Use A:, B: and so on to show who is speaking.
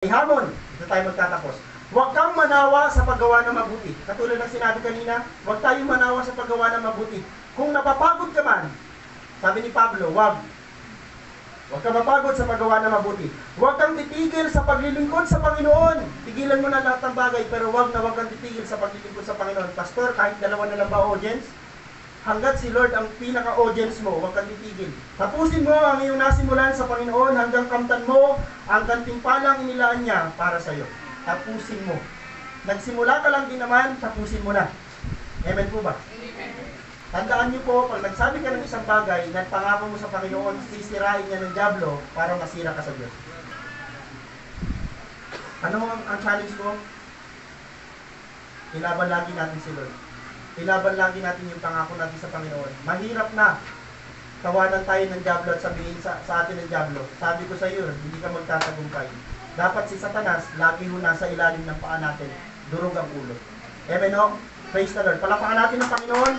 A: Hamon, dito tayo magtatapos. Huwag kang manawa sa paggawa ng mabuti. Katulad ng sinabi kanina, huwag tayong manawa sa paggawa ng mabuti. Kung napapagod ka man, sabi ni Pablo, huwag kang mapagod sa paggawa ng mabuti. Huwag kang titigil sa paglilingkod sa Panginoon. Tigilan mo na lahat ng bagay, pero huwag kang titigil sa paglilingkod sa Panginoon. Pastor, kahit dalawa na lang ba audience? Hanggat si Lord ang pinaka-audience mo, huwag kang titigil. Tapusin mo ang iyong nasimulan sa Panginoon hanggang kamtan mo ang gantimpalang inilaan niya para sa iyo. Tapusin mo. Nagsimula ka lang din naman, tapusin mo na. Amen po ba? Tandaan niyo po, pag nagsabi ka ng isang bagay, nagpangako mo sa Panginoon, sisirain niya ng dyablo para masira ka sa Diyos. Ano ang challenge ko? Ilaban lagi natin si Lord. Ilaban lagi natin yung pangako natin sa Panginoon. Mahirap na tawanan tayo ng dyablo at sabihin sa atin ng dyablo, sabi ko sa iyo, hindi ka magtatagumpay. Dapat si Satanas, lagi ho nasa ilalim ng paa natin, durog ang ulo. Amen o? Praise the Lord. Palapakan natin ng Panginoon.